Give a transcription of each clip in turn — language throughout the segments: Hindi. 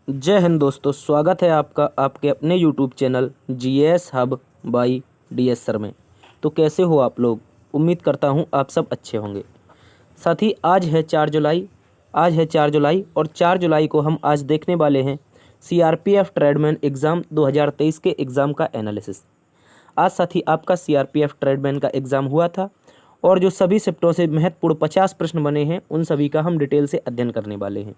जय हिंद दोस्तों, स्वागत है आपका आपके अपने YouTube channel GS hub by DS sir में। तो कैसे हो आप लोग? उम्मीद करता हूँ आप सब अच्छे होंगे। साथ ही आज है 4 जुलाई और 4 जुलाई को हम आज देखने वाले हैं सीआरपीएफ ट्रेडमैन एग्ज़ाम 2023 के एग्ज़ाम का एनालिसिस। आज साथ ही आपका सीआरपीएफ ट्रेडमैन का एग्ज़ाम हुआ था और जो सभी शिफ्टों से महत्वपूर्ण 50 प्रश्न बने हैं उन सभी का हम डिटेल से अध्ययन करने वाले हैं।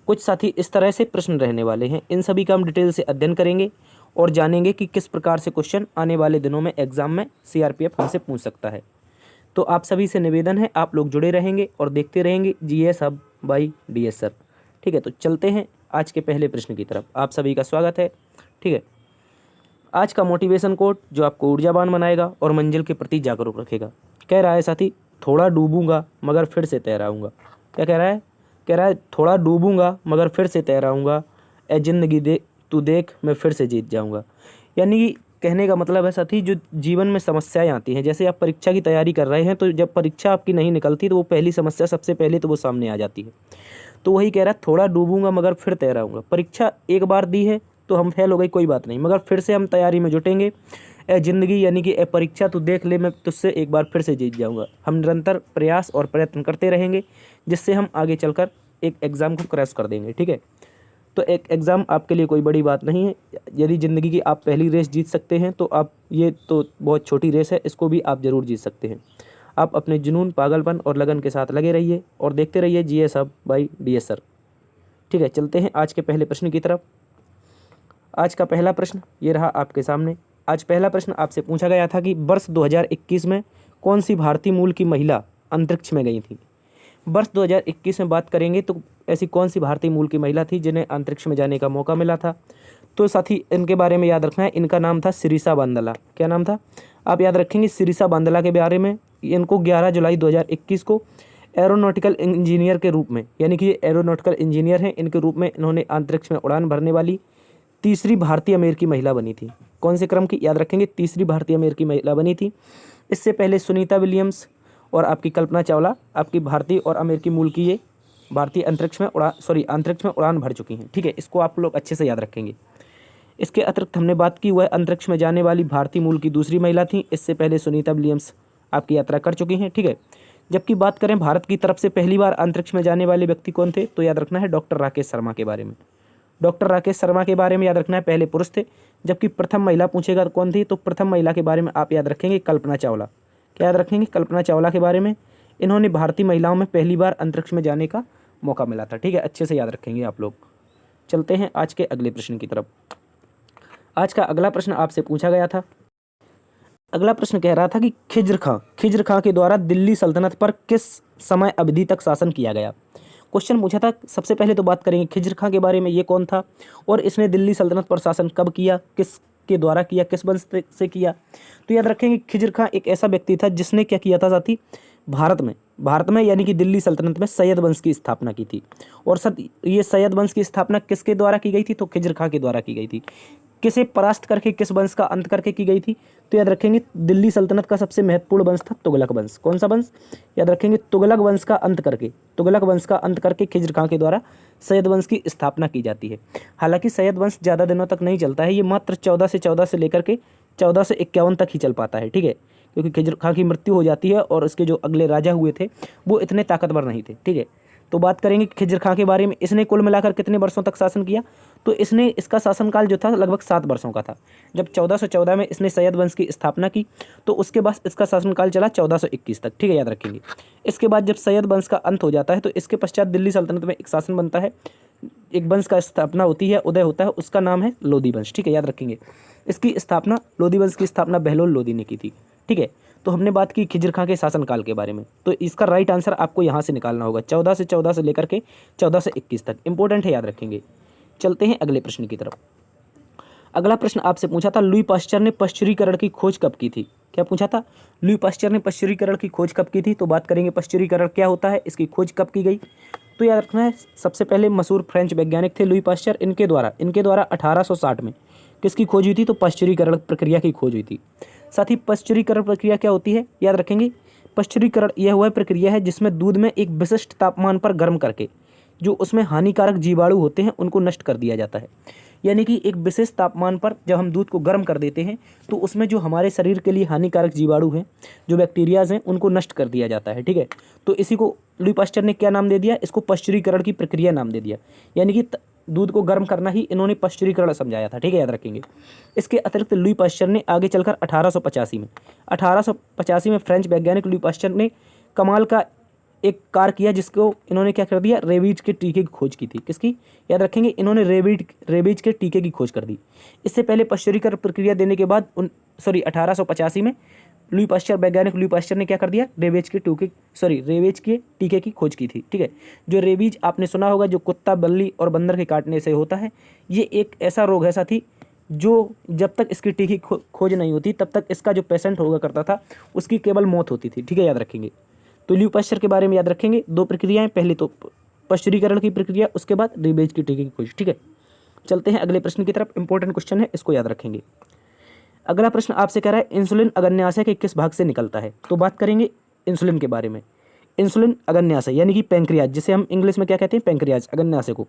कुछ साथी इस तरह से प्रश्न रहने वाले हैं, इन सभी का हम डिटेल से अध्ययन करेंगे और जानेंगे कि किस प्रकार से क्वेश्चन आने वाले दिनों में एग्जाम में सीआरपीएफ हमसे पूछ सकता है। तो आप सभी से निवेदन है, आप लोग जुड़े रहेंगे और देखते रहेंगे GS hub by DS sir. ठीक है, तो चलते हैं आज के पहले प्रश्न की तरफ। आप सभी का स्वागत है। ठीक है, आज का मोटिवेशन कोट जो आपको ऊर्जावान बनाएगा और मंजिल के प्रति जागरूक रखेगा। कह रहा है साथी, थोड़ा डूबूंगा मगर फिर से तैराऊंगा। क्या कह रहा है? कह रहा है थोड़ा डूबूंगा मगर फिर से तैराऊंगा, ए जिंदगी दे तू देख मैं फिर से जीत जाऊंगा। यानी कि कहने का मतलब है साथी, जो जीवन में समस्याएं आती हैं, जैसे आप परीक्षा की तैयारी कर रहे हैं तो जब परीक्षा आपकी नहीं निकलती तो वो पहली समस्या सबसे पहले तो वो सामने आ जाती है। तो वही कह रहा है, थोड़ा डूबूंगा मगर फिर तैराऊंगा। परीक्षा एक बार दी है तो हम फेल हो गई, कोई बात नहीं, मगर फिर से हम तैयारी में जुटेंगे। ए जिंदगी यानी कि ए परीक्षा तू देख ले मैं तुझसे एक बार फिर से जीत जाऊंगा। हम निरंतर प्रयास और प्रयत्न करते रहेंगे जिससे हम आगे चलकर एक एग्ज़ाम को क्रैश कर देंगे। ठीक है, तो एक एग्ज़ाम आपके लिए कोई बड़ी बात नहीं है। यदि ज़िंदगी की आप पहली रेस जीत सकते हैं तो आप, ये तो बहुत छोटी रेस है, इसको भी आप ज़रूर जीत सकते हैं। आप अपने जुनून, पागलपन और लगन के साथ लगे रहिए और देखते रहिए GS hub by DS sir. ठीक है, चलते हैं आज के पहले प्रश्न की तरफ। आज का पहला प्रश्न ये रहा आपके सामने। आज पहला प्रश्न आपसे पूछा गया था कि वर्ष 2021 में कौन सी भारतीय मूल की महिला अंतरिक्ष में गई थी। वर्ष 2021 में बात करेंगे तो ऐसी कौन सी भारतीय मूल की महिला थी जिन्हें अंतरिक्ष में जाने का मौका मिला था। तो साथी इनके बारे में याद रखना है, इनका नाम था सिरिसा बांदला। क्या नाम था? आप याद रखेंगे सिरिसा बांदला के बारे में। इनको 11 जुलाई 2021 को एरोनॉटिकल इंजीनियर के रूप में, यानी कि एरोनॉटिकल इंजीनियर हैं, इनके रूप में इन्होंने अंतरिक्ष में उड़ान भरने वाली तीसरी भारतीय अमेरिकी महिला बनी थी। कौन से क्रम की? याद रखेंगे, तीसरी भारतीय अमेरिकी महिला बनी थी। इससे पहले सुनीता विलियम्स और आपकी कल्पना चावला आपकी भारतीय और अमेरिकी मूल की ये भारतीय अंतरिक्ष में उड़ान भर चुकी हैं। ठीक है, इसको आप लोग अच्छे से याद रखेंगे। इसके अतिरिक्त हमने बात की हुआ है अंतरिक्ष में जाने वाली भारतीय मूल की दूसरी महिला थी। इससे पहले सुनीता विलियम्स आपकी यात्रा कर चुकी हैं। ठीक है, जबकि बात करें भारत की तरफ से पहली बार अंतरिक्ष में जाने वाले व्यक्ति कौन थे, तो याद रखना है डॉक्टर राकेश शर्मा के बारे में। डॉक्टर राकेश शर्मा के बारे में याद रखना है, पहले पुरुष थे। जबकि प्रथम महिला पूछेगा तो कौन थी, तो प्रथम महिला के बारे में आप याद रखेंगे कल्पना चावला। क्या याद रखेंगे? कल्पना चावला के बारे में। इन्होंने भारतीय महिलाओं में पहली बार अंतरिक्ष में जाने का मौका मिला था। ठीक है, अच्छे से याद रखेंगे आप लोग। चलते हैं आज के अगले प्रश्न की तरफ। आज का अगला प्रश्न आपसे पूछा गया था। अगला प्रश्न कह रहा था कि खिज्र खां के द्वारा दिल्ली सल्तनत पर किस समय अवधि तक शासन किया गया। क्वेश्चन पूछा था। सबसे पहले तो बात करेंगे खिज्र खां के बारे में, ये कौन था और इसने दिल्ली सल्तनत पर शासन कब किया, किसके द्वारा किया, किस वंश से किया। तो याद रखेंगे खिज्र खां एक ऐसा व्यक्ति था जिसने क्या किया था साथी, भारत में यानी कि दिल्ली सल्तनत में सैयद वंश की स्थापना की थी। और सर ये सैयद वंश की स्थापना किसके द्वारा की गई थी, तो खिज्र खां के द्वारा की गई थी। किसे परास्त करके, किस वंश का अंत करके की गई थी, तो याद रखेंगे दिल्ली सल्तनत का सबसे महत्वपूर्ण वंश था तुगलक वंश। कौन सा वंश? याद रखेंगे तुगलक वंश का अंत करके खिज्र खां के द्वारा सैयद वंश की स्थापना की जाती है। हालांकि सैयद वंश ज़्यादा दिनों तक नहीं चलता है, ये मात्र 14 से लेकर के 1451 तक ही चल पाता है। ठीक है, क्योंकि खिज्र खां की मृत्यु हो जाती है और इसके जो अगले राजा हुए थे वो इतने ताकतवर नहीं थे। ठीक है, तो बात करेंगे खिज्र खां के बारे में। इसने कुल मिलाकर कितने वर्षों तक शासन किया, तो इसका शासनकाल जो था लगभग 7 वर्षों का था। जब 1414 में इसने सैयद वंश की स्थापना की तो उसके बाद इसका शासनकाल चला 1421 तक। ठीक है, याद रखेंगे। इसके बाद जब सैयद वंश का अंत हो जाता है तो इसके पश्चात दिल्ली सल्तनत में एक शासन बनता है, एक वंश का स्थापना होती है, उदय होता है, उसका नाम है लोधी वंश। ठीक है, याद रखेंगे। इसकी स्थापना, लोधी वंश की स्थापना बहलोल लोधी ने की थी। ठीक है, तो हमने बात की खिज्र खां के शासनकाल के बारे में, तो इसका राइट आंसर आपको यहाँ से निकालना होगा। 14 से लेकर के 1421 तक इंपॉर्टेंट है, याद रखेंगे। चलते हैं अगले प्रश्न की तरफ। अगला प्रश्न आपसे पूछा था लुई पाश्चर ने पश्चरीकरण की खोज कब की थी। क्या पूछा था? लुई पाश्चर ने पश्चरीकरण की खोज कब की थी। तो बात करेंगे पश्चरीकरण क्या होता है, इसकी खोज कब की गई। तो याद रखना है सबसे पहले मशहूर फ्रेंच वैज्ञानिक थे लुई पाश्चर। इनके द्वारा 1860 में किसकी खोज हुई थी, तो पश्चरीकरण प्रक्रिया की खोज हुई थी। साथ ही पश्चरीकरण प्रक्रिया क्या होती है, याद रखेंगे। पश्चरीकरण यह वह प्रक्रिया है जिसमें दूध में एक विशिष्ट तापमान पर गर्म करके जो उसमें हानिकारक जीवाणु होते हैं उनको नष्ट कर दिया जाता है। यानी कि एक विशेष तापमान पर जब हम दूध को गर्म कर देते हैं तो उसमें जो हमारे शरीर के लिए हानिकारक जीवाणु हैं, जो बैक्टीरियाज हैं, उनको नष्ट कर दिया जाता है। ठीक है, तो इसी को लुई पास्चर ने क्या नाम दे दिया, इसको पश्चरीकरण की प्रक्रिया नाम दे दिया। यानी कि दूध को गर्म करना ही इन्होंने पश्चरीकरण समझाया था। ठीक है, याद रखेंगे। इसके अतिरिक्त लुई पास्चर ने आगे चलकर 1885 में फ्रेंच वैज्ञानिक लुई पास्चर ने कमाल का एक कार्य किया, जिसको इन्होंने क्या कर दिया, रेबीज के टीके की खोज की थी। किसकी, याद रखेंगे, इन्होंने रेबीज के टीके की खोज कर दी। इससे पहले पश्चरीकरण प्रक्रिया देने के बाद 1885 में वैज्ञानिक लुई पास्चर ने क्या कर दिया, रेबीज के टीके की खोज की थी। ठीक है, जो रेबीज आपने सुना होगा, जो कुत्ता, बल्ली और बंदर के काटने से होता है, ये एक ऐसा रोग है साथी जो जब तक इसकी टीके की खोज नहीं होती तब तक इसका जो पेशेंट होगा करता था उसकी केवल मौत होती थी। ठीक है, याद रखेंगे। तो लुई पास्चर के बारे में याद रखेंगे, दो प्रक्रियाएं, पहले तो पश्चरीकरण की प्रक्रिया, उसके बाद रेबीज की टीके की खोज। ठीक है, चलते हैं अगले प्रश्न की तरफ। इंपॉर्टेंट क्वेश्चन है, इसको याद रखेंगे। अगला प्रश्न आपसे कह रहा है इंसुलिन अग्न्याशय के किस भाग से निकलता है। तो बात करेंगे इंसुलिन के बारे में। इंसुलिन अग्न्याशय यानी कि पैंक्रियाज, जिसे हम इंग्लिश में क्या कहते हैं, पैंक्रियाज, अग्न्याशय को।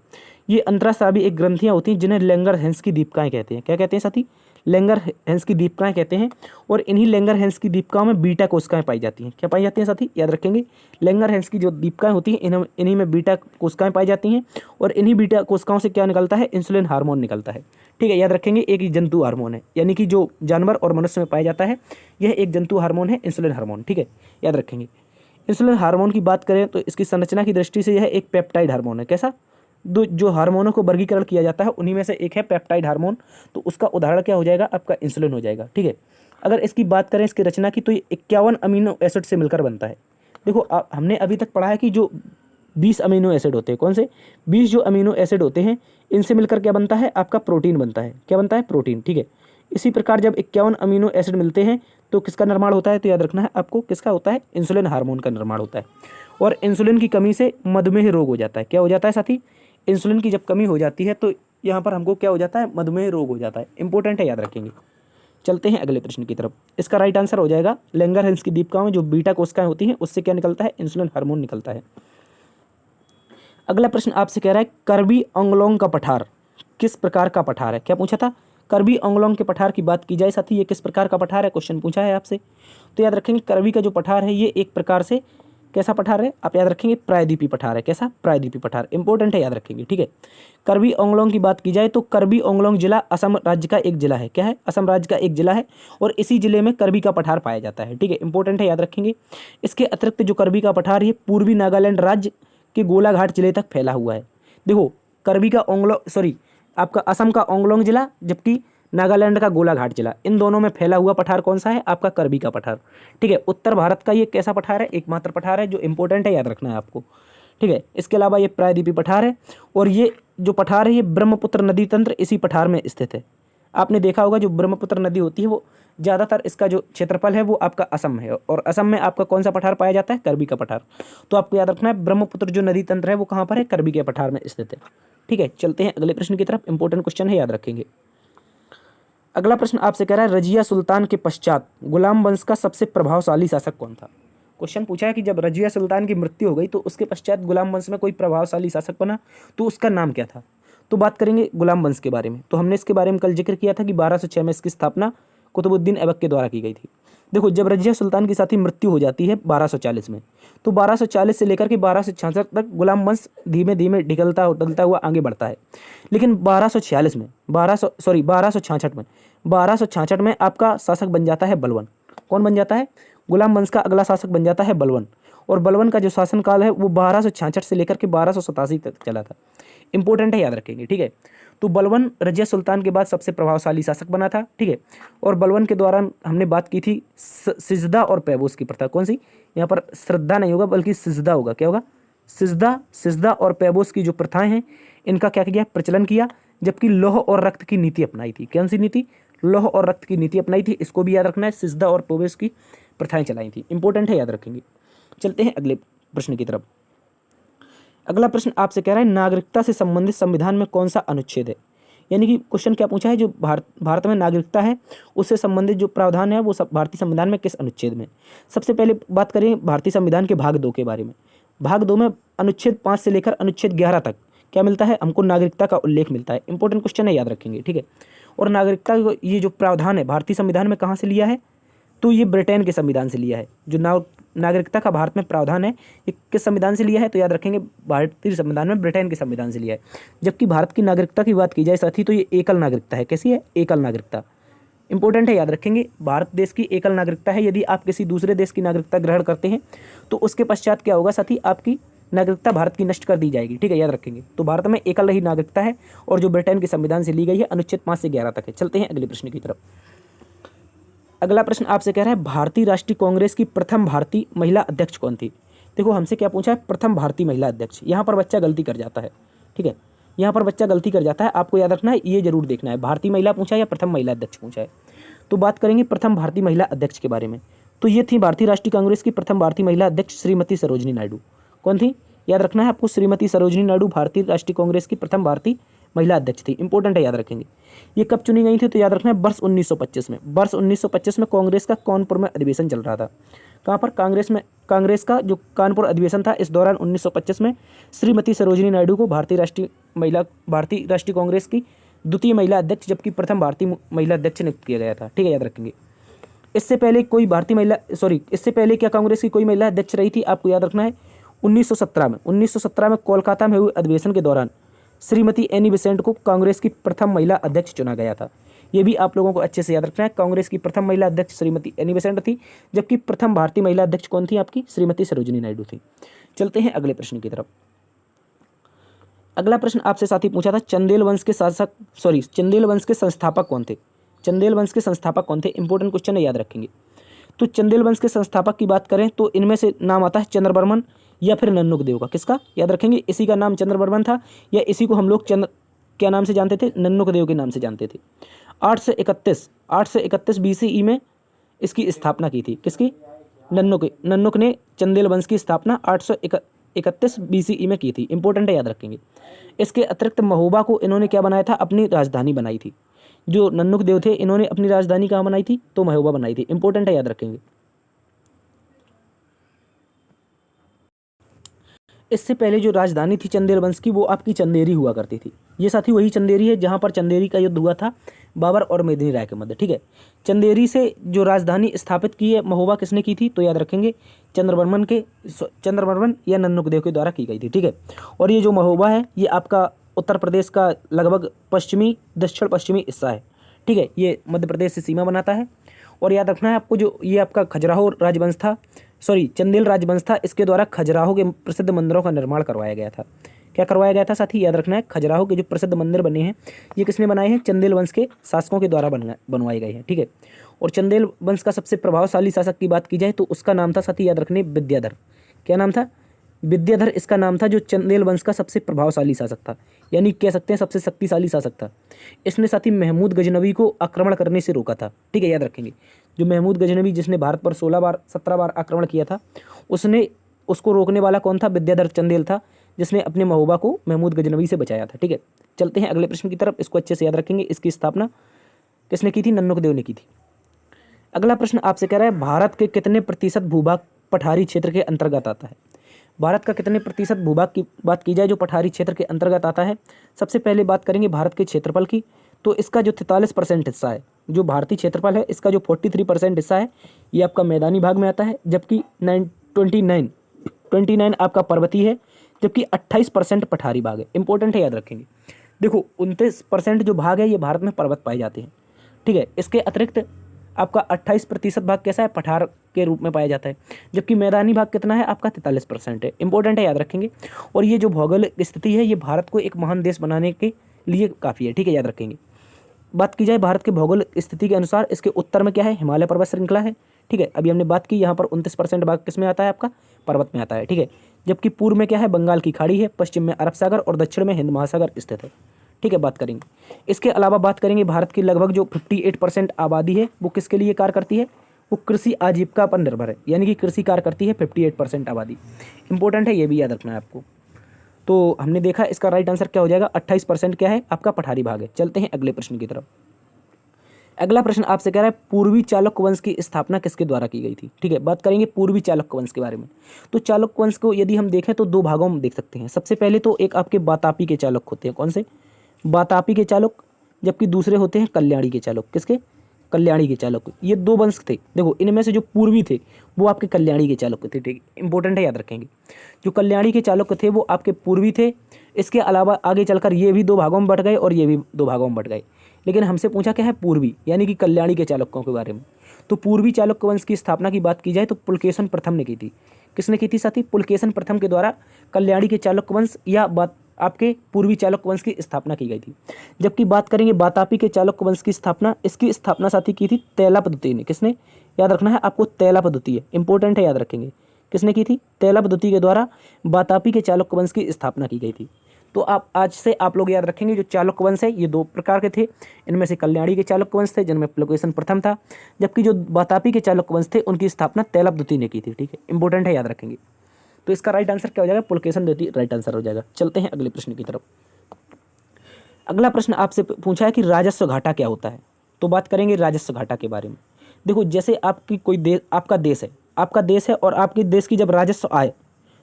ये अंतरास्रावी एक ग्रंथियां होती हैं जिन्हें लैंगर-हैंस की दीपिकाएं कहते हैं। क्या कहते हैं साथी, लैंगर-हैंस की दीपिकाएं कहते हैं। और इन्हीं लैंगर-हैंस की दीपिकाओं में बीटा कोशिकाएं पाई जाती हैं। क्या पाई जाती हैं साथी, याद रखेंगे। लैंगर-हैंस की जो दीपिकाएं होती हैं इन्हीं में बीटा कोशिकाएं पाई जाती हैं। और इन्हीं बीटा कोशिकाओं से क्या निकलता है, इंसुलिन हार्मोन निकलता है। ठीक है, याद रखेंगे, एक ही जंतु हार्मोन है, यानी कि जो जानवर और मनुष्य में पाया जाता है, यह एक जंतु हार्मोन है, इंसुलिन हार्मोन। ठीक है, याद रखेंगे। इंसुलिन हार्मोन की बात करें तो इसकी संरचना की दृष्टि से यह एक पेप्टाइड हार्मोन है। कैसा, जो हार्मोनों को वर्गीकरण किया जाता है उन्हीं में से एक है पेप्टाइड हार्मोन। तो उसका उदाहरण क्या हो जाएगा, आपका इंसुलिन हो जाएगा। ठीक है, अगर इसकी बात करें इसकी रचना की, तो ये 51 अमीनो एसिड से मिलकर बनता है। देखो, हमने अभी तक पढ़ा है कि जो 20 अमीनो एसिड होते हैं, कौन से 20 जो अमीनो एसिड होते हैं, इनसे मिलकर क्या बनता है, आपका प्रोटीन बनता है। क्या बनता है, प्रोटीन। ठीक है, इसी प्रकार जब 51 अमीनो एसिड मिलते हैं तो किसका निर्माण होता है, तो याद रखना है आपको, किसका होता है, इंसुलिन हार्मोन का निर्माण होता है। और इंसुलिन की कमी से मधुमेह रोग हो जाता है। क्या हो जाता है साथी, इंसुलिन की जब कमी हो जाती है तो यहाँ पर हमको क्या हो जाता है, मधुमेह रोग हो जाता है। इंपॉर्टेंट है, याद रखेंगे। चलते हैं अगले प्रश्न की तरफ। इसका राइट आंसर हो जाएगा लैंगर-हैंस की दीपिकाओं में जो बीटा कोशिकाएं होती हैं उससे क्या निकलता है, इंसुलिन हार्मोन निकलता है। अगला प्रश्न आपसे कह रहा है कर्बी आंगलोंग का पठार किस प्रकार का पठार है। क्या पूछा था, कर्बी आंगलोंग के पठार की बात की जाए साथी, ये किस प्रकार का पठार है, क्वेश्चन पूछा है आपसे। तो याद रखेंगे, कर्बी का जो पठार है ये एक प्रकार से कैसा पठार है, आप याद रखेंगे, प्रायद्वीपीय पठार है। कैसा, प्रायद्वीपीय पठार। इंपॉर्टेंट है, याद रखेंगे। ठीक है, कर्बी आंगलोंग की बात की जाए तो कर्बी आंगलोंग जिला असम राज्य का एक जिला है। क्या है, असम राज्य का एक जिला है और इसी जिले में कर्बी का पठार पाया जाता है। ठीक है, इंपॉर्टेंट है, याद रखेंगे। इसके अतिरिक्त जो कर्बी का पठार है पूर्वी नागालैंड राज्य के गोलाघाट जिले तक फैला हुआ है। देखो, कर्बी का आपका असम का ओंगलोंग जिला, जबकि नागालैंड का गोलाघाट जिला, इन दोनों में फैला हुआ पठार कौन सा है, आपका कर्बी का पठार। ठीक है, उत्तर भारत का ये कैसा पठार है, एकमात्र पठार है जो इंपॉर्टेंट है, याद रखना है आपको। ठीक है, इसके अलावा ये प्रायद्वीपीय पठार है और ये जो पठार है ये ब्रह्मपुत्र नदी तंत्र इसी पठार में स्थित है। आपने देखा होगा जो ब्रह्मपुत्र नदी होती है वो ज़्यादातर इसका जो क्षेत्रफल है वो आपका असम है और असम में आपका कौन सा पठार पाया जाता है, कर्बी का पठार। तो आपको याद रखना है ब्रह्मपुत्र जो नदी तंत्र है वो कहाँ पर है, कर्बी के पठार में स्थित है। ठीक है, चलते हैं अगले प्रश्न की तरफ। इंपॉर्टेंट क्वेश्चन है, याद रखेंगे। अगला प्रश्न आपसे कह रहा है रजिया सुल्तान के पश्चात गुलाम वंश का सबसे प्रभावशाली शासक कौन था। क्वेश्चन पूछा है कि जब रजिया सुल्तान की मृत्यु हो गई तो उसके पश्चात गुलाम वंश में कोई प्रभावशाली शासक बना तो उसका नाम क्या था। तो बात करेंगे गुलाम वंश के बारे में। तो हमने इसके बारे में कल जिक्र किया था कि 1206 में इसकी स्थापना कुतुबुद्दीन ऐबक के द्वारा की गई थी। देखो, जब रजिया सुल्तान की साथी मृत्यु हो जाती है 1240 में, तो 1240 से लेकर के 1266 तक गुलाम वंश धीमे धीमे ढलता हुआ आगे बढ़ता है। लेकिन 1266 में 1266 में आपका शासक बन जाता है बलवन। कौन बन जाता है, गुलाम वंश का अगला शासक बन जाता है बलवन। और बलवन का जो शासनकाल है वो 1266 से लेकर के 1287 तक चला था। इंपॉर्टेंट है, याद रखेंगे। ठीक है, तो बलवन रजिया सुल्तान के बाद सबसे प्रभावशाली शासक बना था। ठीक है, और बलवन के दौरान हमने बात की थी सिजदा और पैबोस की प्रथा। कौन सी, यहाँ पर श्रद्धा नहीं होगा बल्कि सिजदा होगा। क्या होगा, सिजदा और पैबोस की जो प्रथाएं हैं इनका क्या किया, प्रचलन किया। जबकि लौह और रक्त की नीति अपनाई थी। कौन सी नीति, लौह और रक्त की नीति अपनाई थी। इसको भी याद रखना है, सिजदा और पैबोस की प्रथाएं चलाई थी। इंपॉर्टेंट है, याद रखेंगे। चलते हैं अगले प्रश्न की तरफ। अगला प्रश्न आपसे कह रहा है नागरिकता से संबंधित संविधान में कौन सा अनुच्छेद है। यानी कि क्वेश्चन क्या पूछा है, जो भारत में नागरिकता है उससे संबंधित जो प्रावधान है वो सब भारतीय संविधान में किस अनुच्छेद में। सबसे पहले बात करें भारतीय संविधान के भाग 2 के बारे में। भाग 2 में अनुच्छेद 5 से लेकर अनुच्छेद 11 तक क्या मिलता है, हमको नागरिकता का उल्लेख मिलता है। इंपॉर्टेंट क्वेश्चन है, याद रखेंगे, ठीक है। और नागरिकता ये जो प्रावधान है भारतीय संविधान में कहाँ से लिया है, तो ये ब्रिटेन के संविधान से लिया है। जो नागरिकता का भारत में प्रावधान है ये किस संविधान से लिया है, तो याद रखेंगे भारतीय संविधान में ब्रिटेन के संविधान से लिया है। जबकि भारत की नागरिकता की बात की जाए साथी, तो ये एकल नागरिकता है। कैसी है, एकल नागरिकता। इंपॉर्टेंट है, याद रखेंगे, भारत देश की एकल नागरिकता है। यदि आप किसी दूसरे देश की नागरिकता ग्रहण करते हैं तो उसके पश्चात क्या होगा साथी, आपकी नागरिकता भारत की नष्ट कर दी जाएगी, ठीक है, याद रखेंगे। तो भारत में एकल ही नागरिकता है और जो ब्रिटेन के संविधान से ली गई है अनुच्छेद 5 से 11 तक है। चलते हैं अगले प्रश्न की तरफ। अगला प्रश्न आपसे कह रहा है भारतीय राष्ट्रीय कांग्रेस की प्रथम भारतीय महिला अध्यक्ष कौन थी। देखो हमसे क्या पूछा है, प्रथम भारतीय महिला अध्यक्ष। यहाँ पर बच्चा गलती कर जाता है, ठीक है, यहाँ पर बच्चा गलती कर जाता है। आपको याद रखना है, ये जरूर देखना है भारतीय महिला पूछा है या प्रथम महिला अध्यक्ष पूछा है। तो बात करेंगे प्रथम भारतीय महिला अध्यक्ष के बारे में। तो ये थी भारतीय राष्ट्रीय कांग्रेस की प्रथम भारतीय महिला अध्यक्ष श्रीमती सरोजिनी नायडू। कौन थी, याद रखना है आपको, श्रीमती सरोजिनी नायडू भारतीय राष्ट्रीय कांग्रेस की प्रथम भारतीय महिला अध्यक्ष थी। इंपॉर्टेंट है, याद रखेंगे। ये कब चुनी गई थी, तो याद रखना है वर्ष 1925 में। वर्ष 1925 में कांग्रेस का कानपुर में अधिवेशन चल रहा था। कहाँ पर, कांग्रेस का जो कानपुर अधिवेशन था, इस दौरान 1925 में श्रीमती सरोजिनी नायडू को भारतीय राष्ट्रीय कांग्रेस की द्वितीय महिला अध्यक्ष जबकि प्रथम भारतीय महिला अध्यक्ष नियुक्त किया गया था, ठीक है, याद रखेंगे। इससे पहले क्या कांग्रेस की कोई महिला अध्यक्ष रही थी, आपको याद रखना है 1917 में कोलकाता में हुए अधिवेशन के दौरान श्रीमती एनी बेसेंट को कांग्रेस की प्रथम महिला अध्यक्ष चुना गया था। ये भी आप लोगों को अच्छे से याद रखना है। कांग्रेस की प्रथम महिला अध्यक्ष श्रीमती एनी बेसेंट थी जबकि प्रथम भारतीय महिला अध्यक्ष कौन थी, आपकी श्रीमती सरोजिनी नायडू थी। चलते हैं अगले प्रश्न की तरफ। अगला प्रश्न आपसे साथी पूछा था चंदेल वंश के संस्थापक कौन थे। चंदेल वंश के संस्थापक कौन थे, इंपॉर्टेंट क्वेश्चन है, याद रखेंगे। तो चंदेल वंश के संस्थापक की बात करें तो इनमें से नाम आता है चंद्रवर्मन या फिर नन्नुक देव का। किसका, याद रखेंगे, इसी का नाम चंद्रवर्मन था या इसी को हम लोग क्या नाम से जानते थे, नन्नुक देव के नाम से जानते थे। 831 BCE में इसकी स्थापना की थी। किसकी, नन्नुक ने चंदेल वंश की स्थापना 831 BCE में की थी। इंपॉर्टेंट है, याद रखेंगे। इसके अतिरिक्त महोबा को इन्होंने क्या बनाया था, अपनी राजधानी बनाई थी। जो नन्नुक देव थे इन्होंने अपनी राजधानी कहाँ बनाई थी, तो महोबा बनाई थी। इंपॉर्टेंट है, याद रखेंगे। इससे पहले जो राजधानी थी चंदेल वंश की वो आपकी चंदेरी हुआ करती थी। ये साथी वही चंदेरी है जहाँ पर चंदेरी का युद्ध हुआ था बाबर और मेदिनी राय के मध्य, ठीक है। चंदेरी से जो राजधानी स्थापित की है महोबा किसने की थी, तो याद रखेंगे चंद्रवर्मन या नन्नुक देव के द्वारा की गई थी, ठीक है। और ये जो महोबा है ये आपका उत्तर प्रदेश का लगभग दक्षिण पश्चिमी हिस्सा है, ठीक है। ये मध्य प्रदेश से सीमा बनाता है। और याद रखना है आपको, जो ये आपका खजुराहो राजवंश था, चंदेल राजवंश था, इसके द्वारा खजुराहो के प्रसिद्ध मंदिरों का निर्माण करवाया गया था। क्या करवाया गया था साथी, याद रखना है, खजुराहो के जो प्रसिद्ध मंदिर बने हैं ये किसने बनाए हैं, चंदेल वंश के शासकों के द्वारा बनवाए गए हैं, ठीक है। और चंदेल वंश का सबसे प्रभावशाली शासक की बात की जाए तो उसका नाम था साथी, याद रखने, विद्याधर। क्या नाम था, विद्याधर इसका नाम था, जो चंदेल वंश का सबसे प्रभावशाली शासक था, यानी कह सकते हैं सबसे शक्तिशाली शासक था। इसने साथी महमूद गजनवी को आक्रमण करने से रोका था, ठीक है, याद रखेंगे। जो महमूद गजनवी जिसने भारत पर 17 बार आक्रमण किया था, उसको रोकने वाला कौन था, विद्याधर चंदेल था, जिसने अपने महोबा को महमूद गजनवी से बचाया था, ठीक है। चलते हैं अगले प्रश्न की तरफ, इसको अच्छे से याद रखेंगे। इसकी स्थापना किसने की थी, नन्नुक देव ने की थी। अगला प्रश्न आपसे कह रहा है भारत के कितने प्रतिशत भूभाग पठारी क्षेत्र के अंतर्गत आता है। भारत का कितने प्रतिशत भूभाग की बात की जाए जो पठारी क्षेत्र के अंतर्गत आता है। सबसे पहले बात करेंगे भारत के क्षेत्रफल की, तो इसका जो 43% हिस्सा है, जो भारतीय क्षेत्रफल है, इसका जो 43% हिस्सा है ये आपका मैदानी भाग में आता है, जबकि 29 आपका पर्वतीय है, जबकि 28% पठारी भाग है। इंपॉर्टेंट है, याद रखेंगे। देखो 29% जो भाग है ये भारत में पर्वत पाए जाते हैं, ठीक है। इसके अतिरिक्त आपका 28% भाग कैसा है, पठार के रूप में पाया जाता है, जबकि मैदानी भाग कितना है, आपका 43% है। इंपॉर्टेंट है, याद रखेंगे। और ये जो भौगोलिक स्थिति है ये भारत को एक महान देश बनाने के लिए काफ़ी है, ठीक है, याद रखेंगे। बात की जाए भारत के भौगोलिक स्थिति के अनुसार, इसके उत्तर में क्या है, हिमालय पर्वत श्रृंखला है, ठीक है। अभी हमने बात की, यहाँ पर 29% भाग किस में आता है, आपका पर्वत में आता है, ठीक है। जबकि पूर्व में क्या है, बंगाल की खाड़ी है, पश्चिम में अरब सागर और दक्षिण में हिंद महासागर स्थित है, ठीक है। बात करेंगे इसके अलावा, बात करेंगे भारत की लगभग जो 58% आबादी है वो किसके लिए कार्य करती है, वो कृषि आजीविका पर निर्भर है, यानी कि कृषि कार्य करती है 58% आबादी। इंपॉर्टेंट है, ये भी याद रखना है आपको। तो हमने देखा इसका राइट आंसर क्या हो जाएगा, 28% क्या है, आपका पठारी भाग है। चलते हैं अगले प्रश्न की तरफ। अगला प्रश्न आपसे कह रहा है पूर्वी चालुक्य वंश की स्थापना किसके द्वारा की गई थी। ठीक है, बात करेंगे पूर्वी चालुक्य वंश के बारे में। तो चालुक्य वंश को यदि हम देखें तो दो भागों में देख सकते हैं। सबसे पहले तो एक आपके वातापी के चालुक्य होते हैं, कौन से, वातापी के चालुक्य, जबकि दूसरे होते हैं कल्याणी के चालुक्य। किसके, कल्याणी के चालुक्य। ये दो वंश थे। देखो इनमें से जो पूर्वी थे वो आपके कल्याणी के चालुक्य थे। ठीक, इंपॉर्टेंट है, याद रखेंगे। जो कल्याणी के चालुक्य थे वो आपके पूर्वी थे। इसके अलावा आगे चलकर ये भी दो भागों में बट गए और ये भी दो भागों में बट गए, लेकिन हमसे पूछा क्या है, पूर्वी यानी कि कल्याणी के चालुक्यों के बारे में। तो पूर्वी चालुक्य वंश की स्थापना की बात की जाए तो पुलकेशन प्रथम ने की थी। किसने की थी साथी, पुलकेशन प्रथम के द्वारा कल्याणी के चालुक्य वंश या बात आपके पूर्वी चालुक्य वंश की स्थापना की गई थी। जबकि बात करेंगे वातापी के चालुक्य वंश की स्थापना, इसकी स्थापना साथी की थी तैलपद्वितीय ने। किसने, याद रखना है आपको, तैलपद्वितीय, इंपॉर्टेंट है, याद रखेंगे। किसने की थी, तैलपद्वितीय के द्वारा वातापी के चालुक्य वंश की स्थापना की गई थी। तो आप आज से आप लोग याद रखेंगे जो चालुक्य वंश है ये दो प्रकार के थे। इनमें से कल्याणी के चालुक्य वंश थे जिनमें पुलकेशन प्रथम था, जबकि जो वातापी के चालुक्य वंश थे उनकी स्थापना तैलपद्वितीय ने की थी। ठीक है, इंपॉर्टेंट है, याद रखेंगे। तो इसका राइट आंसर क्या हो जाएगा, पुलकेशन द्वितीय राइट आंसर हो जाएगा। चलते हैं अगले प्रश्न की तरफ। अगला प्रश्न आपसे पूछा है कि राजस्व घाटा क्या होता है। तो बात करेंगे राजस्व घाटा के बारे में। देखो जैसे आपकी कोई देश, आपका देश है और आपके देश की जब राजस्व आय,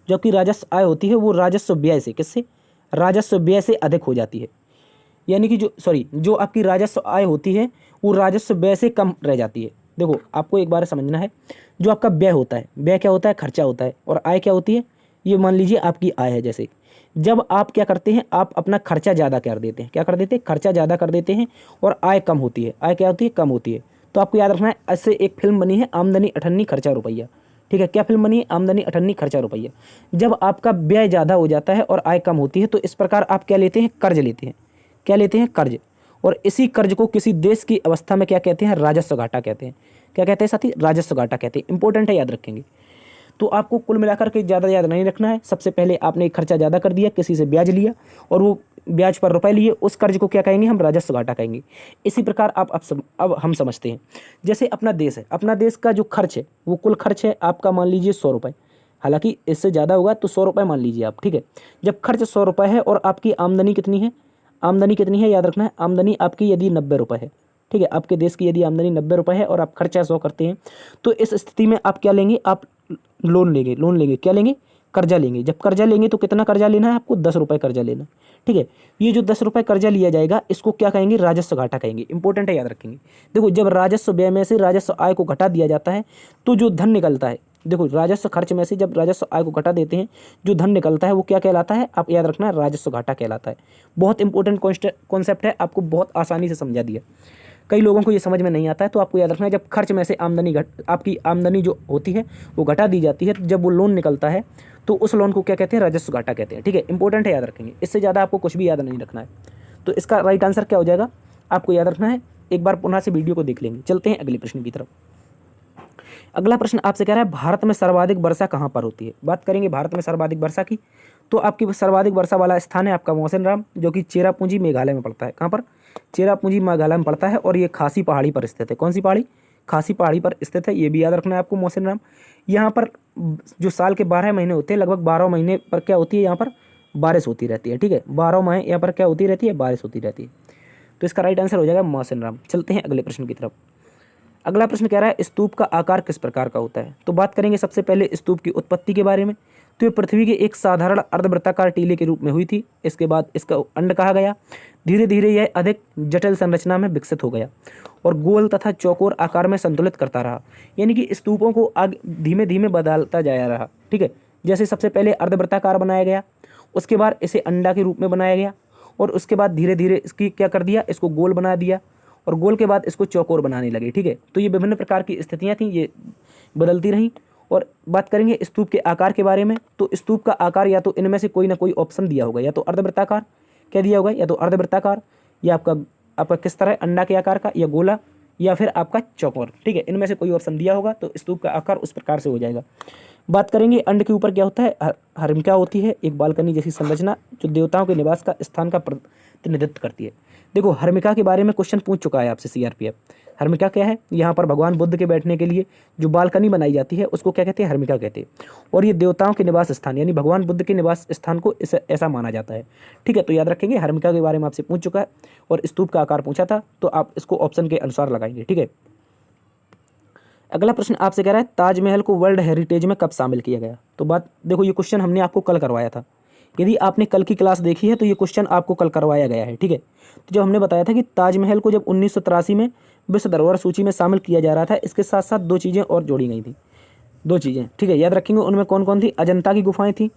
जो आपकी राजस्व आय होती है वो राजस्व व्यय से, किससे, राजस्व व्यय से अधिक हो जाती है। यानी कि जो आपकी राजस्व आय होती है वो राजस्व व्यय से कम रह जाती है। देखो आपको एक बार समझना है, जो आपका व्यय होता है, व्यय क्या होता है, खर्चा होता है, और आय क्या होती है, ये मान लीजिए आपकी आय है। जैसे जब आप क्या करते हैं, आप अपना खर्चा ज़्यादा कर देते हैं, क्या कर देते हैं, खर्चा ज़्यादा कर देते हैं, और आय कम होती है। आय क्या होती है, कम होती है। तो आपको याद रखना है, ऐसे एक फिल्म बनी है आमदनी अठन्नी खर्चा रुपया। ठीक है, क्या फिल्म बनी है, आमदनी अठन्नी खर्चा रुपया। जब आपका व्यय ज़्यादा हो जाता है और आय कम होती है तो इस प्रकार आप क्या लेते हैं, कर्ज लेते हैं। क्या लेते हैं, कर्ज। और इसी कर्ज को किसी देश की अवस्था में क्या कहते हैं, राजस्व घाटा कहते हैं। क्या कहते हैं साथी, राजस्व घाटा कहते हैं। इंपॉर्टेंट है, याद रखेंगे। तो आपको कुल मिलाकर के ज़्यादा याद नहीं रखना है। सबसे पहले आपने एक खर्चा ज़्यादा कर दिया, किसी से ब्याज लिया और वो ब्याज पर रुपए लिए, उस कर्ज को क्या कहेंगे, हम राजस्व घाटा कहेंगे। इसी प्रकार आप अब हम समझते हैं, जैसे अपना देश है, अपना देश का जो खर्च है वो कुल खर्च है आपका, मान लीजिए 100 रुपये। हालांकि इससे ज़्यादा होगा तो 100 रुपये मान लीजिए आप। ठीक है, जब खर्च 100 रुपये है और आपकी आमदनी कितनी है, आमदनी कितनी है, याद रखना है, आमदनी आपकी यदि 90 रुपये है। ठीक है, आपके देश की यदि आमदनी 90 रुपये है और आप खर्चा 100 करते हैं, तो इस स्थिति में आप क्या लेंगे, आप लोन लेंगे, क्या लेंगे, कर्जा लेंगे। जब कर्जा लेंगे तो कितना कर्जा लेना है आपको, 10 रुपये कर्जा लेना। ठीक है, ये जो 10 रुपये कर्जा लिया जाएगा इसको क्या कहेंगे, राजस्व घाटा कहेंगे। इंपॉर्टेंट है, याद रखेंगे। देखो जब राजस्व व्यय में से राजस्व आय को घटा दिया जाता है तो जो धन निकलता है, देखो राजस्व खर्च में से जब राजस्व आय को घटा देते हैं, जो धन निकलता है वो क्या कहलाता है, आप याद रखना, राजस्व घाटा कहलाता है। बहुत इंपॉर्टेंट कॉन्सेप्ट है, आपको बहुत आसानी से समझा दिया। कई लोगों को ये समझ में नहीं आता है, तो आपको याद रखना है, जब खर्च में से आपकी आमदनी जो होती है वो घटा दी जाती है, तो जब वो लोन निकलता है तो उस लोन को क्या कहते हैं, राजस्व घाटा कहते हैं। ठीक है, इंपॉर्टेंट है, याद रखेंगे। इससे ज़्यादा आपको कुछ भी याद नहीं रखना है। तो इसका राइट आंसर क्या हो जाएगा, आपको याद रखना है। एक बार पुनः से वीडियो को देख लेंगे। चलते हैं अगले प्रश्न की तरफ। अगला प्रश्न आपसे कह रहा है भारत में सर्वाधिक वर्षा कहाँ पर होती है। बात करेंगे भारत में सर्वाधिक वर्षा की। तो आपकी सर्वाधिक वर्षा वाला स्थान है आपका मौसिनराम, जो कि चेरापूंजी मेघालय में पड़ता है। कहाँ पर, चेरापूंजी मेघालय में पड़ता है, और ये खासी पहाड़ी पर स्थित है। कौन सी पहाड़ी, खासी पहाड़ी पर स्थित है। ये भी याद रखना है आपको, मौसिनराम। यहाँ पर जो साल के 12 महीने होते हैं, लगभग 12 महीने पर क्या होती है, यहाँ पर बारिश होती रहती है। ठीक है, 12 माह यहाँ पर क्या होती रहती है, बारिश होती रहती है। तो इसका राइट आंसर हो जाएगा मौसिनराम। चलते हैं अगले प्रश्न की तरफ। अगला प्रश्न कह रहा है स्तूप का आकार किस प्रकार का होता है। तो बात करेंगे सबसे पहले स्तूप की उत्पत्ति के बारे में। तो ये पृथ्वी के एक साधारण अर्धवृत्ताकार टीले के रूप में हुई थी। इसके बाद इसका अंड कहा गया। धीरे धीरे यह अधिक जटिल संरचना में विकसित हो गया और गोल तथा चौकोर आकार में संतुलित करता रहा। यानी कि स्तूपों को आगे धीमे धीमे बदलता जाया रहा। ठीक है, जैसे सबसे पहले अर्धवृत्ताकार बनाया गया, उसके बाद इसे अंडा के रूप में बनाया गया, और उसके बाद धीरे धीरे इसकी क्या कर दिया, इसको गोल बना दिया, और गोल के बाद इसको चौकोर बनाने लगे। ठीक है, तो ये विभिन्न प्रकार की स्थितियाँ थीं, ये बदलती रहीं। और बात करेंगे स्तूप के आकार के बारे में। तो स्तूप का आकार या तो इनमें से कोई ना कोई ऑप्शन दिया होगा, या तो अर्धवृत्ताकार क्या दिया होगा, या तो अर्धवृत्ताकार, या आपका किस तरह अंडा के आकार का, या गोला, या फिर आपका चौकोर। ठीक है, इनमें से कोई ऑप्शन दिया होगा तो स्तूप का आकार उस प्रकार से हो जाएगा। बात करेंगे अंड के ऊपर क्या होता है, हर्मिका होती है, एक बालकनी जैसी संरचना जो देवताओं के निवास का स्थान का प्रतिनिधित्व करती है। देखो हर्मिका के बारे में क्वेश्चन पूछ चुका है आपसे सीआरपीएफ। हर्मिका क्या है, यहाँ पर भगवान बुद्ध के बैठने के लिए जो बालकनी बनाई जाती है उसको क्या कहते हैं, हर्मिका कहते हैं। और ये देवताओं के निवास स्थान यानी भगवान बुद्ध के निवास स्थान को ऐसा माना जाता है। ठीक है, तो याद रखेंगे हर्मिका के बारे में आपसे पूछ चुका है और स्तूप का आकार पूछा था, तो आप इसको ऑप्शन के अनुसार लगाएंगे। ठीक है, अगला प्रश्न आपसे कह रहा है ताजमहल को वर्ल्ड हेरिटेज में कब शामिल किया गया। तो बात देखो, ये क्वेश्चन हमने आपको कल करवाया था। यदि आपने कल की क्लास देखी है तो ये क्वेश्चन आपको कल करवाया गया है। ठीक है, तो जब हमने बताया था कि ताजमहल को जब 1983 में विश्व धरोहर सूची में शामिल किया जा रहा था, इसके साथ साथ दो चीज़ें और जोड़ी गई थी, दो चीज़ें। ठीक है, याद रखेंगे उनमें कौन कौन थी, अजंता की गुफाएं थी,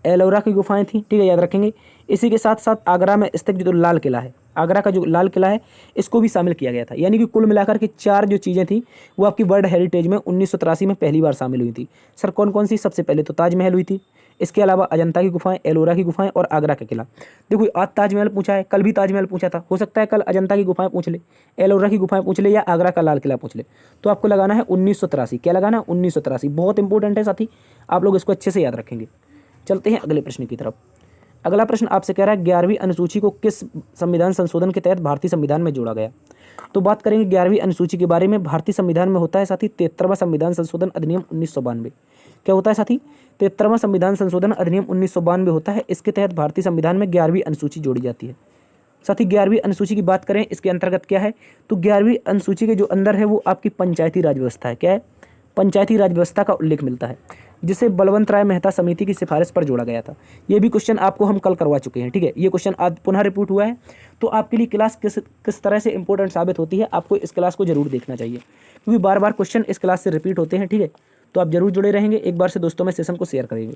एलोरा की गुफाएं थी। ठीक है, याद रखेंगे। इसी के साथ साथ आगरा में स्थित जो लाल किला है, आगरा का जो लाल किला है, इसको भी शामिल किया गया था। यानी कि कुल मिलाकर के चार जो चीज़ें थी वो आपकी वर्ल्ड हेरिटेज में 1983 में पहली बार शामिल हुई थी। सर कौन कौन सी, सबसे पहले तो ताजमहल हुई थी, इसके अलावा अजंता की गुफाएं, एलोरा की गुफाएं और आगरा का किला। देखो आज ताजमहल पूछा है, कल भी ताजमहल पूछा था, हो सकता है कल अजंता की गुफाएं पूछ ले, एलोरा की गुफाएं पूछ ले या आगरा का लाल किला पूछ ले। तो आपको लगाना है 1983। क्या लगाना, 1983। बहुत इंपॉर्टेंट है साथी, आप लोग इसको अच्छे से याद रखेंगे। चलते हैं अगले प्रश्न की तरफ। अगला प्रश्न आपसे कह रहा है 11वीं अनुसूची को किस संविधान संशोधन के तहत भारतीय संविधान में जोड़ा गया। तो बात करेंगे 11वीं अनुसूची के बारे में। भारतीय संविधान में होता है साथी 73वां संविधान संशोधन अधिनियम 1992। क्या होता है साथी, 73वां संविधान संशोधन अधिनियम 1992 होता है। इसके तहत भारतीय संविधान में 11वीं अनुसूची जोड़ी जाती है। साथी 11वीं अनुसूची की बात करें, इसके अंतर्गत क्या है, तो 11वीं अनुसूची के जो अंदर है वो आपकी पंचायती राज व्यवस्था है। क्या है, पंचायती राज व्यवस्था का उल्लेख मिलता है, जिसे बलवंत राय मेहता समिति की सिफारिश पर जोड़ा गया था। ये भी क्वेश्चन आपको हम कल करवा चुके हैं। ठीक है, ये क्वेश्चन आज पुनः रिपीट हुआ है, तो आपके लिए क्लास किस तरह से इंपॉर्टेंट साबित होती है, आपको इस क्लास को जरूर देखना चाहिए, क्योंकि बार बार क्वेश्चन इस क्लास से रिपीट होते हैं। ठीक है, तो आप जरूर जुड़े रहेंगे, एक बार से दोस्तों में सेशन को शेयर करेंगे।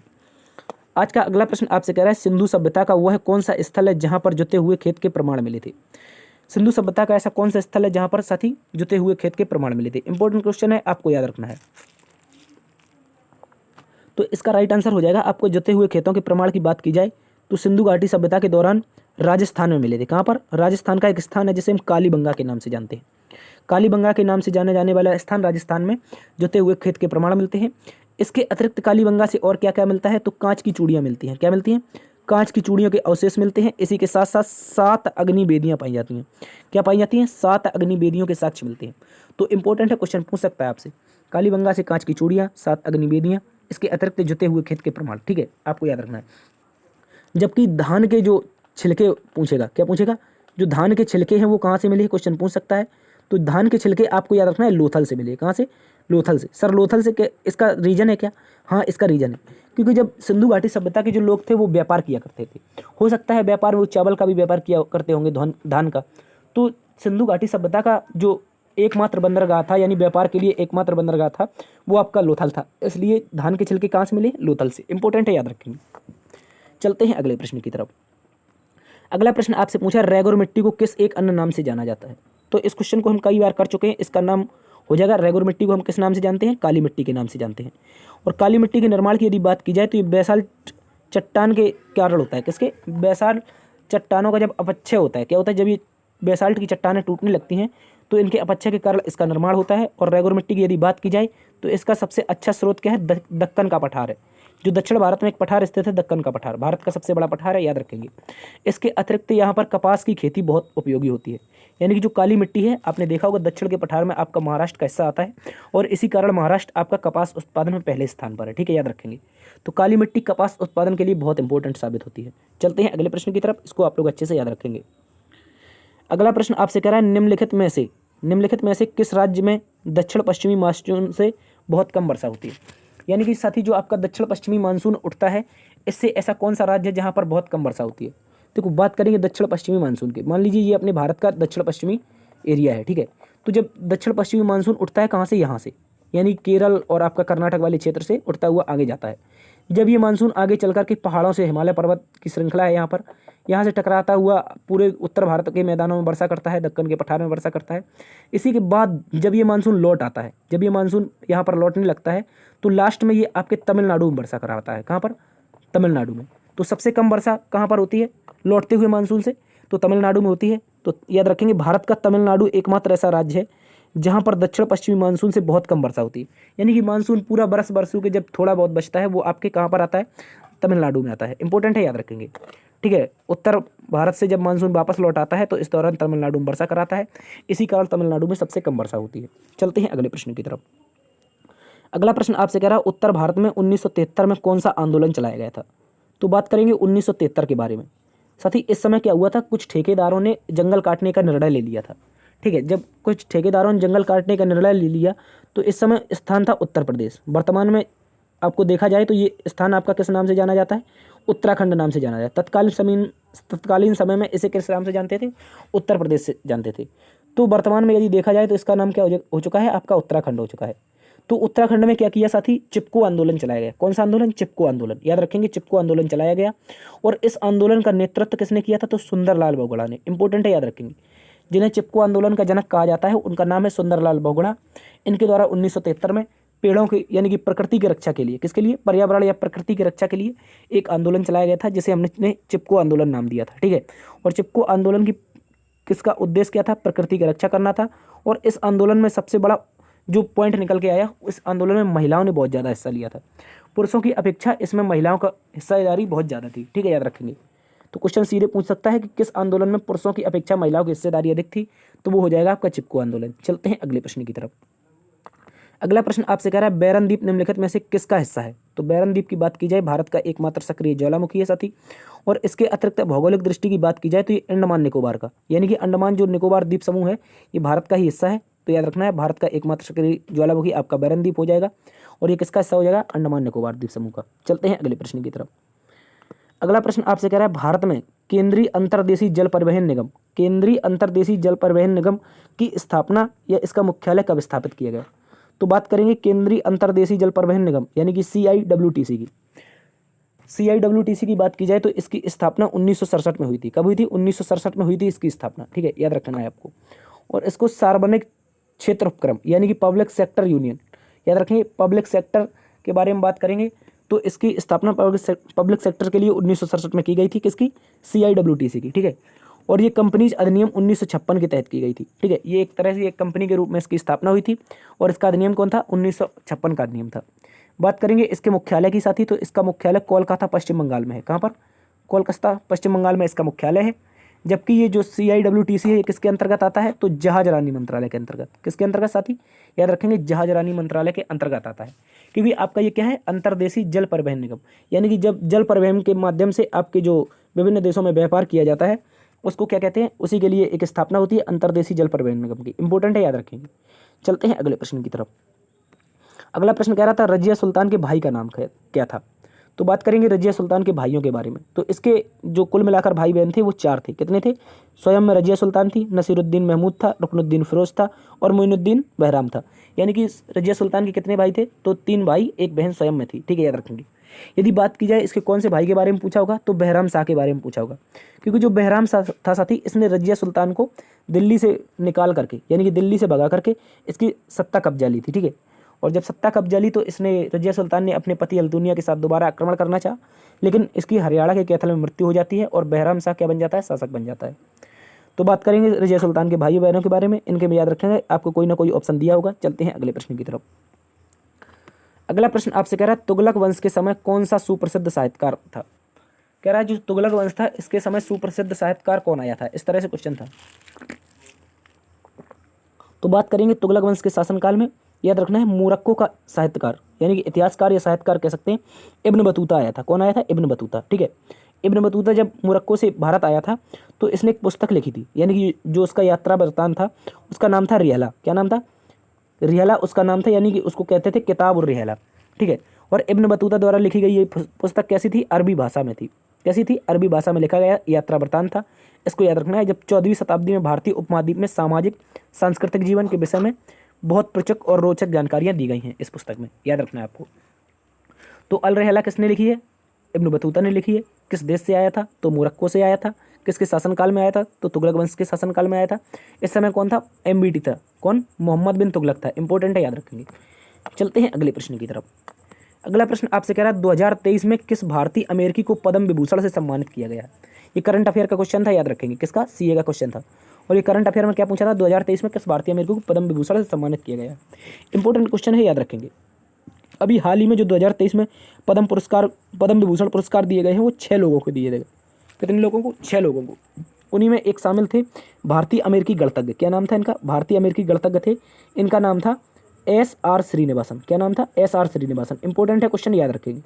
आज का अगला प्रश्न आपसे कह रहा है सिंधु सभ्यता का वह कौन सा स्थल है जहाँ पर जुते हुए खेत के प्रमाण मिले थे। सिंधु सभ्यता का ऐसा कौन सा स्थल है जहाँ पर साथी जुते हुए खेत के प्रमाण मिले थे। इंपॉर्टेंट क्वेश्चन है, आपको याद रखना है। तो इसका राइट आंसर हो जाएगा, आपको जुते हुए खेतों के प्रमाण की बात की जाए तो सिंधु घाटी सभ्यता के दौरान राजस्थान में मिले थे। कहाँ पर, राजस्थान का एक स्थान है जिसे हम कालीबंगा के नाम से जानते हैं। कालीबंगा के नाम से जाने जाने वाला स्थान राजस्थान में जुते हुए खेत के प्रमाण मिलते हैं। इसके अतिरिक्त कालीबंगा से और क्या क्या मिलता है, तो कांच की चूड़ियाँ मिलती हैं। क्या मिलती हैं, कांच की चूड़ियों के अवशेष मिलते हैं। इसी के साथ साथ 7 अग्नि वेदियाँ पाई जाती हैं। क्या पाई जाती हैं, 7 अग्नि वेदियों के साक्ष्य मिलते हैं। तो इंपॉर्टेंट है, क्वेश्चन पूछ सकता है आपसे, कालीबंगा से कांच की चूड़ियाँ, 7 अग्नि वेदियाँ, इसके अतिरिक्त जुते हुए खेत के प्रमाण। ठीक है, आपको याद रखना है। जबकि धान के जो छिलके पूछेगा, क्या पूछेगा, जो धान के छिलके हैं वो कहाँ से मिले, क्वेश्चन पूछ सकता है। तो धान के छिलके आपको याद रखना है लोथल से मिले। कहाँ से, लोथल से। सर लोथल से क्या, इसका रीजन है क्या, हाँ इसका रीजन है, क्योंकि जब सिंधु घाटी सभ्यता के जो लोग थे वो व्यापार किया करते थे। हो सकता है व्यापार वो चावल का भी व्यापार किया करते होंगे, धान का। तो सिंधु घाटी सभ्यता का जो एकमात्र बंदरगाह था, यानी व्यापार के लिए एकमात्र बंदरगाह था, वो आपका लोथल था। इसलिए धान के छिलके कहाँ से मिले, लोथल से। इंपॉर्टेंट है, याद रखेंगे। चलते हैं अगले प्रश्न की तरफ। अगला प्रश्न आपसे पूछा रेगुर मिट्टी को किस एक अन्य नाम से जाना जाता है। तो इस क्वेश्चन को हम कई बार कर चुके हैं। इसका नाम हो जाएगा, रेगुर मिट्टी को हम किस नाम से जानते हैं, काली मिट्टी के नाम से जानते हैं। और काली मिट्टी के निर्माण की यदि बात की जाए तो ये बेसाल्ट चट्टान के कारण होता है। किसके, बेसाल्ट चट्टानों का जब अपक्षय होता है। क्या होता है, जब ये बेसाल्ट की चट्टानें टूटने लगती हैं तो इनके अपक्षय के कारण इसका निर्माण होता है। और रेगुर मिट्टी की यदि बात की जाए तो इसका सबसे अच्छा स्रोत क्या है, दक्कन का पठार है। जो दक्षिण भारत में एक पठार स्थित है, दक्कन का पठार, भारत का सबसे बड़ा पठार है, याद रखेंगे। इसके अतिरिक्त यहाँ पर कपास की खेती बहुत उपयोगी होती है। यानी कि जो काली मिट्टी है, आपने देखा होगा दक्षिण के पठार में आपका महाराष्ट्र का हिस्सा आता है, और इसी कारण महाराष्ट्र आपका कपास उत्पादन में पहले स्थान पर है। ठीक है, याद रखेंगे। तो काली मिट्टी कपास उत्पादन के लिए बहुत इंपॉर्टेंट साबित होती है। चलते हैं अगले प्रश्न की तरफ, इसको आप लोग अच्छे से याद रखेंगे। अगला प्रश्न आपसे कह रहा है निम्नलिखित में से किस राज्य में दक्षिण पश्चिमी मानसून से बहुत कम वर्षा होती है। यानी कि साथी जो आपका दक्षिण पश्चिमी मानसून उठता है, इससे ऐसा कौन सा राज्य है जहाँ पर बहुत कम वर्षा होती है। देखो बात करेंगे दक्षिण पश्चिमी मानसून की, मान लीजिए ये अपने भारत का दक्षिण पश्चिमी एरिया है। ठीक है, तो जब दक्षिण पश्चिमी मानसून उठता है कहाँ से, यहाँ से, यानी केरल और आपका कर्नाटक वाले क्षेत्र से उठता हुआ आगे जाता है। जब ये मानसून आगे चल कर के पहाड़ों से, हिमालय पर्वत की श्रृंखला है यहाँ से टकराता हुआ पूरे उत्तर भारत के मैदानों में वर्षा करता है, दक्कन के पठार में वर्षा करता है। इसी के बाद जब ये मानसून लौट आता है, जब ये मानसून यहाँ पर लौटने लगता है तो लास्ट में ये आपके तमिलनाडु में वर्षा कराता है। कहाँ पर, तमिलनाडु में। तो सबसे कम वर्षा कहाँ पर होती है, लौटते हुए मानसून से, तो तमिलनाडु में होती है। तो याद रखेंगे भारत का तमिलनाडु एकमात्र ऐसा राज्य है जहाँ पर दक्षिण पश्चिमी मानसून से बहुत कम वर्षा होती है। यानी कि मानसून पूरा बरसों के जब थोड़ा बहुत बचता है वो आपके कहाँ पर आता है, तमिलनाडु में आता है। इंपॉर्टेंट है, याद रखेंगे। ठीक है, उत्तर भारत से जब मानसून वापस लौट आता है तो इस दौरान तमिलनाडु में वर्षा कराता है, इसी कारण तमिलनाडु में सबसे कम वर्षा होती है। चलते हैं अगले प्रश्न की तरफ। अगला प्रश्न आपसे कह रहा है उत्तर भारत में 1973 में कौन सा आंदोलन चलाया गया था। तो बात करेंगे 1973 के बारे में। साथ ही इस समय क्या हुआ था, कुछ ठेकेदारों ने जंगल काटने का निर्णय ले लिया था। ठीक है, जब कुछ ठेकेदारों ने जंगल काटने का निर्णय ले लिया तो इस समय स्थान था उत्तर प्रदेश। वर्तमान में आपको देखा जाए तो ये स्थान आपका किस नाम से जाना जाता है, उत्तराखंड नाम से जाना जाता है। तत्कालीन समय में इसे किस नाम से जानते थे, उत्तर प्रदेश से जानते थे। तो वर्तमान में यदि देखा जाए तो इसका नाम क्या हो चुका है, आपका उत्तराखंड हो चुका है। तो उत्तराखंड में क्या किया साथी, चिपको आंदोलन चलाया गया। कौन सा आंदोलन, चिपको आंदोलन, याद रखेंगे, चिपको आंदोलन चलाया गया। और इस आंदोलन का नेतृत्व किसने किया था, तो सुंदरलाल बहुगुणा ने। इंपॉर्टेंट है, याद रखेंगे। जिन्हें चिपको आंदोलन का जनक कहा जाता है उनका नाम है सुंदरलाल बहुगुणा। इनके द्वारा 1973 में पेड़ों की यानी कि प्रकृति की रक्षा के लिए, किसके लिए, पर्यावरण या प्रकृति की रक्षा के लिए एक आंदोलन चलाया गया था जिसे हमने चिपको आंदोलन नाम दिया था। ठीक है, और चिपको आंदोलन की किसका उद्देश्य क्या था, प्रकृति की रक्षा करना था। और इस आंदोलन में सबसे बड़ा जो पॉइंट निकल के आया, इस आंदोलन में महिलाओं ने बहुत ज़्यादा हिस्सा लिया था। पुरुषों की अपेक्षा इसमें महिलाओं का हिस्सेदारी बहुत ज़्यादा थी। ठीक है, याद रखेंगे। तो क्वेश्चन सीधे पूछ सकता है कि किस आंदोलन में पुरुषों की अपेक्षा महिलाओं की हिस्सेदारी अधिक थी, तो वो हो जाएगा आपका चिपको आंदोलन। चलते हैं अगले प्रश्न की तरफ। अगला प्रश्न आपसे कह रहा है बैरन द्वीप निम्नलिखित में से किसका हिस्सा है। तो बैरन द्वीप की बात की जाए, भारत का एकमात्र सक्रिय ज्वालामुखी है साथी। और इसके अतिरिक्त भौगोलिक दृष्टि की बात की जाए तो ये अंडमान निकोबार का, यानी कि अंडमान जो निकोबार द्वीप समूह है ये भारत का ही हिस्सा है। तो याद रखना है, भारत का एकमात्र सक्रिय ज्वालामुखी आपका बैरन द्वीप हो जाएगा। और ये किसका हिस्सा हो जाएगा, अंडमान निकोबार द्वीप समूह का। चलते हैं अगले प्रश्न की तरफ। अगला प्रश्न आपसे कह रहा है भारत में केंद्रीय अंतर्देशीय जल परिवहन निगम, केंद्रीय अंतर्देशीय जल परिवहन निगम की स्थापना या इसका मुख्यालय कब स्थापित किया गया। तो बात करेंगे केंद्रीय अंतर्देशीय जल परिवहन निगम यानी कि CIWTC की। CIWTC की बात की जाए तो इसकी स्थापना 1967 में हुई थी। कब हुई थी, 1967 में हुई थी इसकी स्थापना। ठीक है, याद रखना है आपको। और इसको सार्वजनिक क्षेत्र उपक्रम यानी कि पब्लिक सेक्टर यूनियन, याद रखेंगे, पब्लिक सेक्टर के बारे में बात करेंगे तो इसकी स्थापना पब्लिक सेक्टर के लिए 1967 में की गई थी। किसकी, CIWTC की। ठीक है, और ये कंपनीज अधिनियम 1956 के तहत की गई थी। ठीक है, ये एक तरह से एक कंपनी के रूप में इसकी स्थापना हुई थी। और इसका अधिनियम कौन था, 1956 का अधिनियम था। बात करेंगे इसके मुख्यालय की साथी, तो इसका मुख्यालय कोलकाता पश्चिम बंगाल में है। कहाँ पर, कोलकाता पश्चिम बंगाल में इसका मुख्यालय है। जबकि ये जो CIWTC है ये किसके अंतर्गत आता है, तो जहाजरानी मंत्रालय के अंतर्गत। किसके अंतर्गत साथी, याद रखेंगे, जहाजरानी मंत्रालय के अंतर्गत आता है। क्योंकि आपका ये क्या है, अंतर्देशीय जल परिवहन निगम, यानी कि जब जल परिवहन के माध्यम से आपके जो विभिन्न देशों में व्यापार किया जाता है उसको क्या कहते हैं, उसी के लिए एक स्थापना होती है अंतर्देशीय जल परिवहन निगम की। इंपॉर्टेंट है, याद रखेंगे। चलते हैं अगले प्रश्न की तरफ। अगला प्रश्न कह रहा था रजिया सुल्तान के भाई का नाम क्या था। तो बात करेंगे रजिया सुल्तान के भाइयों के बारे में। तो इसके जो कुल मिलाकर भाई बहन थे वो 4 थे। कितने थे, स्वयं में रजिया सुल्तान थी, नसीरुद्दीन महमूद था, रुकनुद्दीन फिरोज था और मोइनुद्दीन बहराम था। यानी कि रजिया सुल्तान के कितने भाई थे, तो 3 भाई, 1 बहन स्वयं में थी। ठीक है, याद रखेंगे। यदि बात की जाए इसके कौन से भाई के बारे में पूछा होगा, तो बहराम शाह के बारे में पूछा होगा। क्योंकि जो बहराम शाह था साथी, इसने रजिया सुल्तान को दिल्ली से निकाल करके यानी कि दिल्ली से भगा करके इसकी सत्ता कब्जा ली थी। ठीक है, और जब सत्ता कब्जा ली तो इसने, रजिया सुल्तान ने अपने पति अल्तुनिया के साथ दोबारा आक्रमण करना चाहा, लेकिन इसकी हरियाणा के कैथल में मृत्यु हो जाती है और बहराम शाह क्या बन जाता है, शासक बन जाता है। तो बात करेंगे रजिया सुल्तान के भाई बहनों के बारे में, इनके में याद रखेंगे, आपको कोई ना कोई ऑप्शन दिया होगा। चलते हैं अगले प्रश्न की तरफ। अगला प्रश्न आपसे कह रहा है तुगलक वंश के समय कौन सा सुप्रसिद्ध साहित्यकार था। कह रहा है जो तुगलक वंश था इसके समय सुप्रसिद्ध साहित्यकार कौन आया था, इस तरह से क्वेश्चन था। तो बात करेंगे तुगलक वंश के शासनकाल में, याद रखना है, मोरक्को का साहित्यकार यानी कि इतिहासकार या साहित्यकार कह सकते हैं, इब्न बतूता आया था। कौन आया था, इब्न बतूता। ठीक है, इब्न बतूता जब मोरक्को से भारत आया था तो इसने एक पुस्तक लिखी थी, यानी कि जो उसका यात्रा वृत्तांत था उसका नाम था रिहला। क्या नाम था, रिहला उसका नाम था, यानी कि उसको कहते थे किताब और रिहला। ठीक है, और इब्न बतूता द्वारा लिखी गई ये पुस्तक कैसी थी, अरबी भाषा में थी। कैसी थी, अरबी भाषा में लिखा गया यात्रा वृत्तांत था। इसको याद रखना है। जब 14वीं शताब्दी में भारतीय उपमहाद्वीप में सामाजिक सांस्कृतिक जीवन के विषय में बहुत प्रचक और रोचक जानकारियाँ दी गई हैं इस पुस्तक में, याद रखना है आपको। तो अल रिहला किसने लिखी है, इब्न बतूता ने लिखी है। किस देश से आया था, तो मोरक्को से आया था। किसके शासनकाल में आया था, तो तुगलक वंश के शासनकाल में आया था। इस समय कौन था, MBT था। कौन, मोहम्मद बिन तुगलक था। इंपॉर्टेंट है, याद रखेंगे। चलते हैं अगले प्रश्न की तरफ। अगला प्रश्न आपसे कह रहा है 2023 में किस भारतीय अमेरिकी को पद्म विभूषण से सम्मानित किया गया। ये करंट अफेयर का क्वेश्चन था, याद रखेंगे। किसका, CA का क्वेश्चन था। और ये करंट अफेयर में क्या पूछा था, 2023 में किस भारतीय अमेरिकी को पद्म विभूषण से सम्मानित किया गया। इंपॉर्टेंट क्वेश्चन है, याद रखेंगे। अभी हाल ही में जो 2023 में पद्म विभूषण पुरस्कार दिए गए हैं वो 6 लोगों को दिए गए। कितने लोगों को, 6 लोगों को। उन्हीं में एक शामिल थे भारतीय अमेरिकी गणितज्ञ, क्या नाम था इनका, भारतीय अमेरिकी गणितज्ञ थे, इनका नाम था SR श्रीनिवासन। क्या नाम था, SR श्रीनिवासन। इंपॉर्टेंट है क्वेश्चन, याद रखेंगे।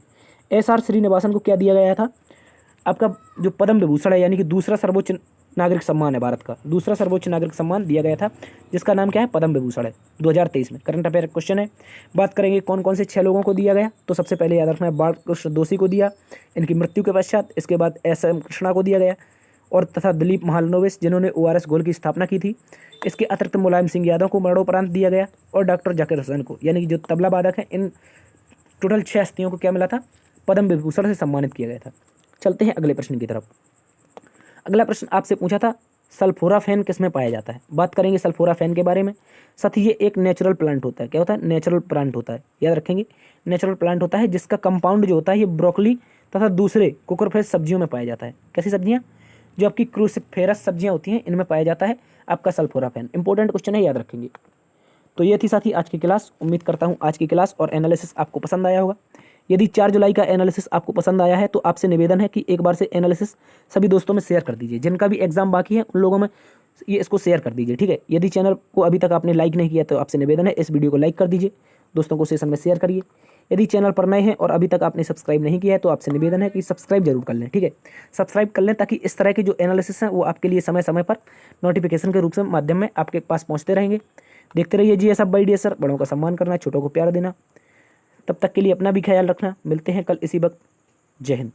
SR श्रीनिवासन को क्या दिया गया था, आपका जो पद्म विभूषण है यानी कि दूसरा सर्वोच्च नागरिक सम्मान है भारत का, दूसरा सर्वोच्च नागरिक सम्मान दिया गया था, जिसका नाम क्या है, पद्म विभूषण है, 2023 में। करंट अफेयर क्वेश्चन है। बात करेंगे कौन कौन से 6 लोगों को दिया गया, तो सबसे पहले याद रखना है बालकृष्ण दोषी को दिया इनकी मृत्यु के पश्चात। इसके बाद SM कृष्णा को दिया गया और तथा दिलीप महालनोबिस जिन्होंने ORS घोल की स्थापना की थी। इसके अतिरिक्त मुलायम सिंह यादव को मरणोपरांत दिया गया और डॉक्टर जाकिर हुसैन को, यानी कि जो तबला वादक हैं, इन टोटल 6 हस्तियों को क्या मिला था, पद्म विभूषण से सम्मानित किया गया था। चलते हैं अगले प्रश्न की तरफ। अगला प्रश्न आपसे पूछा था सल्फोराफेन किस में पाया जाता है। बात करेंगे सल्फोराफेन के बारे में। साथ ही ये एक नेचुरल प्लांट होता है, क्या होता है, नेचुरल प्लांट होता है, याद रखेंगे। नेचुरल प्लांट होता है जिसका कंपाउंड जो होता है ये ब्रोकली तथा दूसरे कुकुरफेस सब्जियों में पाया जाता है। कैसी सब्जियां, जो आपकी क्रूसिफेरस सब्जियां होती हैं, इनमें पाया जाता है आपका सल्फोराफेन। इंपॉर्टेंट क्वेश्चन है, याद रखेंगे। तो ये थी साथी आज की क्लास। उम्मीद करता हूँ आज की क्लास और एनालिसिस आपको पसंद आया होगा। यदि 4 जुलाई का एनालिसिस आपको पसंद आया है तो आपसे निवेदन है कि एक बार से एनालिसिस सभी दोस्तों में शेयर कर दीजिए। जिनका भी एग्जाम बाकी है उन लोगों में ये इसको शेयर कर दीजिए, ठीक है। यदि चैनल को अभी तक आपने लाइक नहीं किया तो आपसे निवेदन है इस वीडियो को लाइक कर दीजिए, दोस्तों को सेशन में शेयर करिए। यदि चैनल पर नए हैं और अभी तक आपने सब्सक्राइब नहीं किया है तो आपसे निवेदन है कि सब्सक्राइब जरूर कर लें, ठीक है। सब्सक्राइब कर लें ताकि इस तरह के जो एनालिसिस हैं वो आपके लिए समय समय पर नोटिफिकेशन के रूप से माध्यम में आपके पास पहुँचते रहेंगे। देखते रहिए जी सब बाई सर। बड़ों का सम्मान करना, छोटों को प्यार देना। तब तक के लिए अपना भी ख्याल रखना। मिलते हैं कल इसी वक्त। जय हिंद।